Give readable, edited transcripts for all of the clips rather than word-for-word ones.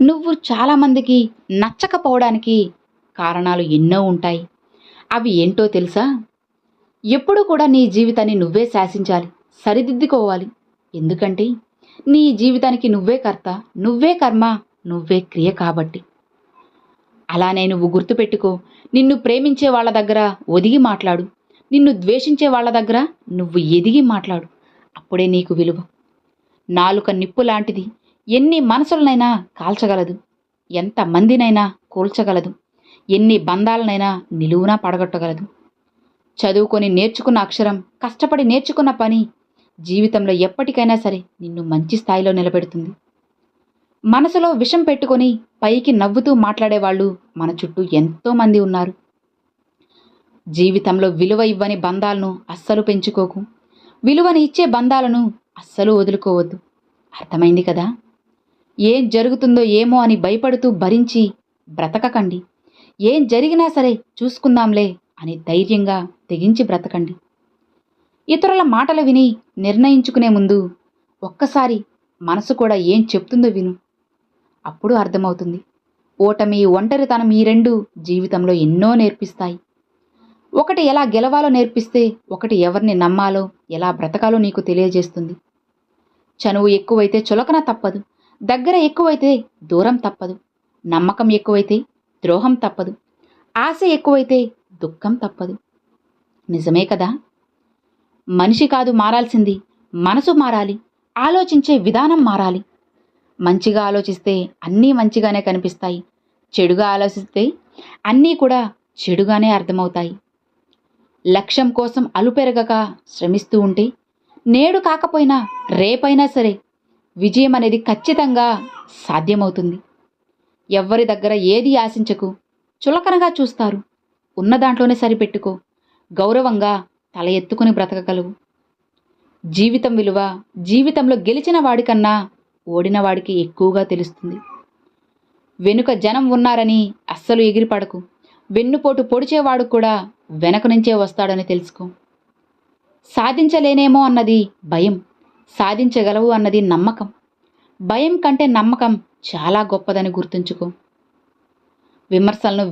నువ్వు చాలామందికి నచ్చకపోవడానికి కారణాలు ఎన్నో ఉంటాయి. అవి ఏంటో తెలుసా? ఎప్పుడు కూడా నీ జీవితాన్ని నువ్వే శాసించాలి, సరిదిద్దుకోవాలి. ఎందుకంటే నీ జీవితానికి నువ్వే కర్త, నువ్వే కర్మ, నువ్వే క్రియ కాబట్టి. అలానే నువ్వు గుర్తుపెట్టుకో, నిన్ను ప్రేమించే వాళ్ళ దగ్గర ఒదిగి మాట్లాడు. నిన్ను ద్వేషించే వాళ్ళ దగ్గర నువ్వు ఎదిగి మాట్లాడు. అప్పుడే నీకు విలువ. నాలుక నిప్పు లాంటిది. ఎన్ని మనసులనైనా కాల్చగలదు. ఎంత మందినైనా కూల్చగలదు. ఎన్ని బంధాలనైనా నిలువునా పడగొట్టగలదు. చదువుకొని నేర్చుకున్న అక్షరం, కష్టపడి నేర్చుకున్న పని జీవితంలో ఎప్పటికైనా సరే నిన్ను మంచి స్థాయిలో నిలబెడుతుంది. మనసులో విషం పెట్టుకొని పైకి నవ్వుతూ మాట్లాడేవాళ్ళు మన చుట్టూ ఎంతోమంది ఉన్నారు. జీవితంలో విలువ ఇవ్వని బంధాలను అస్సలు పెంచుకోకు. విలువని ఇచ్చే బంధాలను అస్సలు వదులుకోవద్దు. అర్థమైంది కదా? ఏం జరుగుతుందో ఏమో అని భయపడుతూ భరించి బ్రతకకండి. ఏం జరిగినా సరే చూసుకుందాంలే అని ధైర్యంగా తెగించి బ్రతకండి. ఇతరుల మాటలు విని నిర్ణయించుకునే ముందు ఒక్కసారి మనసు కూడా ఏం చెప్తుందో విను. అప్పుడు అర్థమవుతుంది. ఓటమి, ఒంటరితనం ఈ రెండు జీవితంలో ఎన్నో నేర్పిస్తాయి. ఒకటి ఎలా గెలవాలో నేర్పిస్తే, ఒకటి ఎవరిని నమ్మాలో, ఎలా బ్రతకాలో నీకు తెలియజేస్తుంది. చనువు ఎక్కువైతే చులకన తప్పదు. దగ్గర ఎక్కువైతే దూరం తప్పదు. నమ్మకం ఎక్కువైతే ద్రోహం తప్పదు. ఆశ ఎక్కువైతే దుఃఖం తప్పదు. నిజమే కదా? మనిషి కాదు మారాల్సింది, మనసు మారాలి. ఆలోచించే విధానం మారాలి. మంచిగా ఆలోచిస్తే అన్నీ మంచిగానే కనిపిస్తాయి. చెడుగా ఆలోచిస్తే అన్నీ కూడా చెడుగానే అర్థమవుతాయి. లక్ష్యం కోసం అలుపెరగక శ్రమిస్తూ ఉంటే నేడు కాకపోయినా రేపైనా సరే విజయం అనేది ఖచ్చితంగా సాధ్యమవుతుంది. ఎవ్వరి దగ్గర ఏది ఆశించకు. చులకనగా చూస్తారు. ఉన్న దాంట్లోనే సరిపెట్టుకో. గౌరవంగా తల ఎత్తుకుని బ్రతకగలవు. జీవితం విలువ జీవితంలో గెలిచిన వాడికన్నా ఓడిన వాడికి ఎక్కువగా తెలుస్తుంది. వెనుక జనం ఉన్నారని అస్సలు ఎగిరిపడకు. వెన్నుపోటు పొడిచేవాడు కూడా వెనక నుంచే వస్తాడని తెలుసుకో. సాధించలేనేమో అన్నది భయం, సాధించగలవు అన్నది నమ్మకం. భయం కంటే నమ్మకం చాలా గొప్పదని గుర్తుంచుకో. విమర్శలను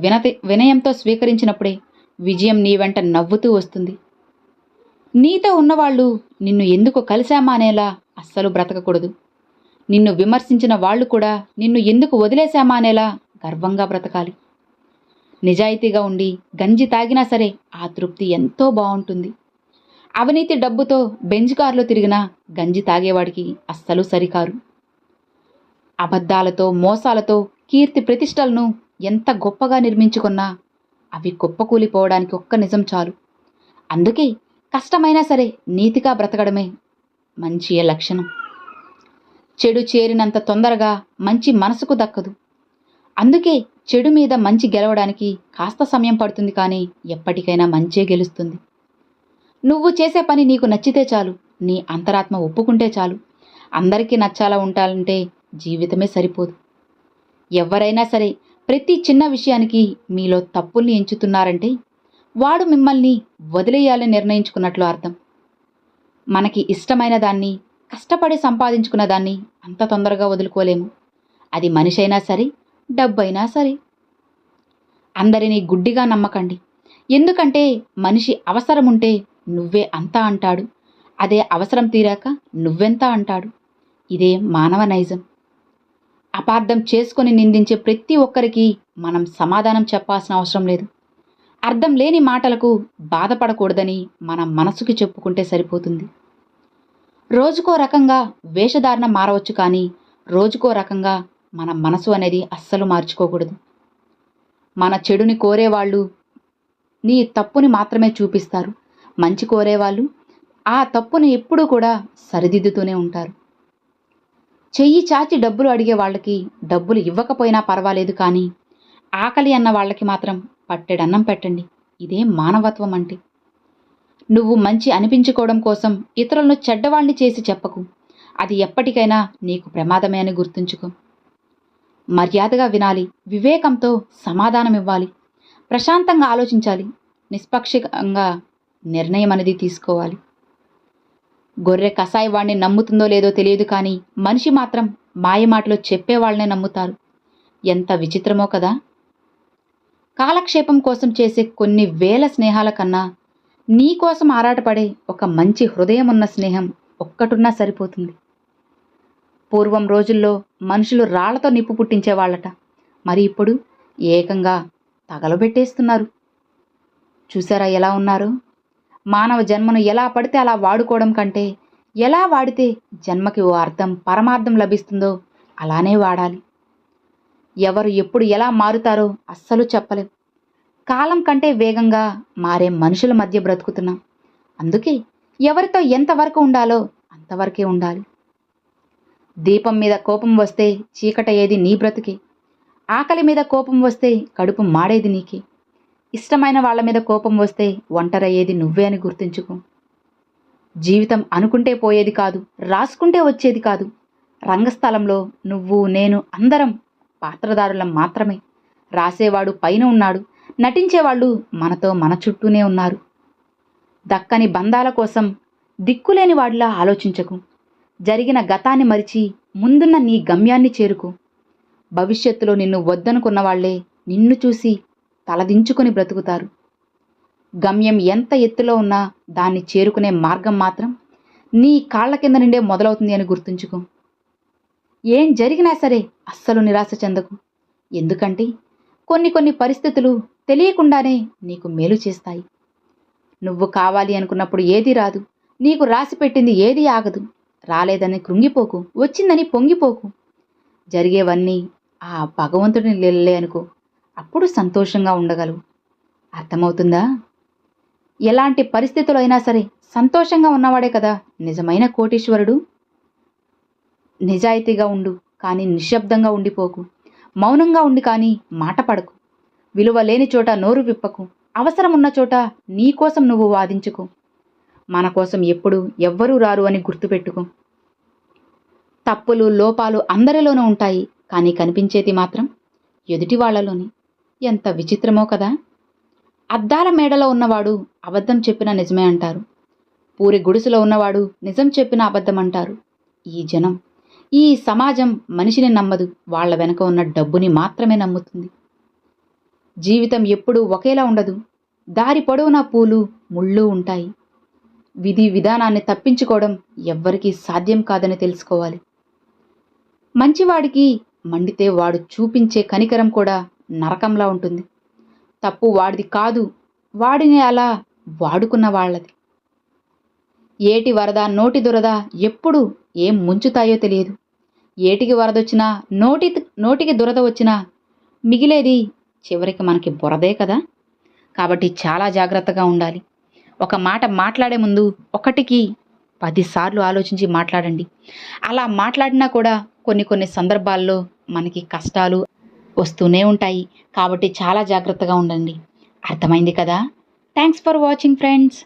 వినయంతో స్వీకరించినప్పుడే విజయం నీ వెంట నవ్వుతూ వస్తుంది. నీతో ఉన్నవాళ్ళు నిన్ను ఎందుకు కలిశామా అనేలా అస్సలు బ్రతకకూడదు. నిన్ను విమర్శించిన వాళ్ళు కూడా నిన్ను ఎందుకు వదిలేశామా అనేలా గర్వంగా బ్రతకాలి. నిజాయితీగా ఉండి గంజి తాగినా సరే ఆ తృప్తి ఎంతో బాగుంటుంది. అవినీతి డబ్బుతో బెంజ్ కారులో తిరిగినా గంజి తాగేవాడికి అస్సలు సరికారు. అబద్ధాలతో, మోసాలతో కీర్తి ప్రతిష్టలను ఎంత గొప్పగా నిర్మించుకున్నా అవి కుప్పకూలిపోవడానికి ఒక్క నిజం చాలు. అందుకే కష్టమైనా సరే నీతిగా బ్రతకడమే మంచి లక్షణం. చెడు చేరినంత తొందరగా మంచి మనసుకు దక్కదు. అందుకే చెడు మీద మంచి గెలవడానికి కాస్త సమయం పడుతుంది, కానీ ఎప్పటికైనా మంచే గెలుస్తుంది. నువ్వు చేసే పని నీకు నచ్చితే చాలు. నీ అంతరాత్మ ఒప్పుకుంటే చాలు. అందరికీ నచ్చాలా ఉంటాలంటే జీవితమే సరిపోదు. ఎవరైనా సరే ప్రతి చిన్న విషయానికి మీలో తప్పుల్ని ఎంచుతున్నారంటే వాడు మిమ్మల్ని వదిలేయాలని నిర్ణయించుకున్నట్లు అర్థం. మనకి ఇష్టమైన దాన్ని, కష్టపడి సంపాదించుకున్న దాన్ని అంత తొందరగా వదులుకోలేము. అది మనిషి అయినా సరే, డబ్బైనా సరే. అందరినీ గుడ్డిగా నమ్మకండి. ఎందుకంటే మనిషి అవసరం ఉంటే నువ్వే అంతా అంటాడు. అదే అవసరం తీరాక నువ్వెంత అంటాడు. ఇదే మానవ నైజం. అపార్థం చేసుకొని నిందించే ప్రతి ఒక్కరికి మనం సమాధానం చెప్పాల్సిన అవసరం లేదు. అర్థం లేని మాటలకు బాధపడకూడదని మన మనసుకి చెప్పుకుంటే సరిపోతుంది. రోజుకో రకంగా వేషధారణ మారవచ్చు, కానీ రోజుకో రకంగా మన మనసు అనేది అస్సలు మార్చుకోకూడదు. మన చెడుని కోరేవాళ్ళు నీ తప్పుని మాత్రమే చూపిస్తారు. మంచి కోరేవాళ్ళు ఆ తప్పుని ఎప్పుడూ కూడా సరిదిద్దుతూనే ఉంటారు. చెయ్యి చాచి డబ్బులు అడిగే వాళ్ళకి డబ్బులు ఇవ్వకపోయినా పర్వాలేదు, కానీ ఆకలి అన్న వాళ్ళకి మాత్రం పట్టెడన్నం పెట్టండి. ఇదే మానవత్వం అంటే. నువ్వు మంచి అనిపించుకోవడం కోసం ఇతరులను చెడ్డవాణ్ణి చేసి చెప్పకు. అది ఎప్పటికైనా నీకు ప్రమాదమే అని గుర్తుంచుకో. మర్యాదగా వినాలి, వివేకంతో సమాధానం ఇవ్వాలి, ప్రశాంతంగా ఆలోచించాలి, నిష్పక్షంగా నిర్ణయం అనేది తీసుకోవాలి. గొర్రె కసాయి వాణ్ణి నమ్ముతుందో లేదో తెలియదు, కానీ మనిషి మాత్రం మాయమాటలో చెప్పేవాళ్ళనే నమ్ముతారు. ఎంత విచిత్రమో కదా. కాలక్షేపం కోసం చేసే కొన్ని వేల స్నేహాల కన్నా నీ కోసం ఆరాటపడే ఒక మంచి హృదయం ఉన్న స్నేహం ఒక్కటున్నా సరిపోతుంది. పూర్వం రోజుల్లో మనుషులు రాళ్లతో నిప్పు పుట్టించేవాళ్ళట. మరి ఇప్పుడు ఏకంగా తగలబెట్టేస్తున్నారు. చూసారా ఎలా ఉన్నారు? మానవ జన్మను ఎలా పడితే అలా వాడుకోవడం కంటే ఎలా వాడితే జన్మకి ఓ అర్థం పరమార్థం లభిస్తుందో అలానే వాడాలి. ఎవరు ఎప్పుడు ఎలా మారుతారో అస్సలు చెప్పలేం. కాలం కంటే వేగంగా మారే మనుషుల మధ్య బ్రతుకుతున్నాం. అందుకే ఎవరితో ఎంతవరకు ఉండాలో అంతవరకే ఉండాలి. దీపం మీద కోపం వస్తే చీకటయ్యేది నీ బ్రతుకే. ఆకలి మీద కోపం వస్తే కడుపు మాడేది నీకే. ఇష్టమైన వాళ్ళ మీద కోపం వస్తే ఒంటరయ్యేది నువ్వే అని గుర్తుంచుకో. జీవితం అనుకుంటే పోయేది కాదు, రాసుకుంటే వచ్చేది కాదు. రంగస్థలంలో నువ్వు నేను అందరం పాత్రధారులం మాత్రమే. రాసేవాడు పైన ఉన్నాడు, నటించేవాళ్ళు మనతో మన చుట్టూనే ఉన్నారు. దక్కని బంధాల కోసం దిక్కులేని వాడిలా ఆలోచించకు. జరిగిన గతాన్ని మరిచి ముందున్న నీ గమ్యాన్ని చేరుకో. భవిష్యత్తులో నిన్ను వద్దనుకున్న వాళ్లే నిన్ను చూసి తలదించుకొని బ్రతుకుతారు. గమ్యం ఎంత ఎత్తులో ఉన్నా దాన్ని చేరుకునే మార్గం మాత్రం నీ కాళ్ల కింద నుండే మొదలవుతుంది అని గుర్తుంచుకో. ఏం జరిగినా సరే అస్సలు నిరాశ చెందకు. ఎందుకంటే కొన్ని పరిస్థితులు తెలియకుండానే నీకు మేలు చేస్తాయి. నువ్వు కావాలి అనుకున్నప్పుడు ఏదీ రాదు, నీకు రాసి పెట్టింది ఏదీ ఆగదు. రాలేదని కృంగిపోకు, వచ్చిందని పొంగిపోకు. జరిగేవన్నీ ఆ భగవంతుడిని లీలలే అనుకో. అప్పుడు సంతోషంగా ఉండగలవు. అర్థమవుతుందా? ఎలాంటి పరిస్థితులు అయినా సరే సంతోషంగా ఉన్నవాడే కదా నిజమైన కోటీశ్వరుడు. నిజాయితీగా ఉండు, కానీ నిశ్శబ్దంగా ఉండిపోకు. మౌనంగా ఉండి కానీ మాట పడకు. విలువ లేని చోట నోరు విప్పకు. అవసరం ఉన్న చోట నీ కోసం నువ్వు వాదించుకో. మన కోసం ఎప్పుడు ఎవ్వరూ రారు అని గుర్తుపెట్టుకో. తప్పులు లోపాలు అందరిలోనూ ఉంటాయి, కానీ కనిపించేది మాత్రం ఎదుటి వాళ్లలోని. ఎంత విచిత్రమో కదా. అద్దాల మేడలో ఉన్నవాడు అబద్ధం చెప్పినా నిజమే అంటారు. పూరి గుడిసెలో ఉన్నవాడు నిజం చెప్పినా అబద్ధం అంటారు. ఈ జనం, ఈ సమాజం మనిషిని నమ్మదు, వాళ్ల వెనక ఉన్న డబ్బుని మాత్రమే నమ్ముతుంది. జీవితం ఎప్పుడూ ఒకేలా ఉండదు. దారి పొడవునా పూలు ముళ్ళు ఉంటాయి. విధి విధానాన్ని తప్పించుకోవడం ఎవ్వరికీ సాధ్యం కాదని తెలుసుకోవాలి. మంచివాడికి మండితే వాడు చూపించే కనికరం కూడా నరకంలా ఉంటుంది. తప్పు వాడిది కాదు, వాడిని అలా వాడుకున్న వాళ్ళది. ఏటి వరద నోటి దురద ఎప్పుడు ఏం ముంచుతాయో తెలియదు. ఏటికి వరదొచ్చినా నోటికి దురద వచ్చినా మిగిలేది చివరికి మనకి బురదే కదా. కాబట్టి చాలా జాగ్రత్తగా ఉండాలి. ఒక మాట మాట్లాడే ముందు 1కి 10 సార్లు ఆలోచించి మాట్లాడండి. అలా మాట్లాడినా కూడా కొన్ని సందర్భాల్లో మనకి కష్టాలు వస్తూనే ఉంటాయి. కాబట్టి చాలా జాగ్రత్తగా ఉండండి. అర్థమైంది కదా. Thanks for watching friends.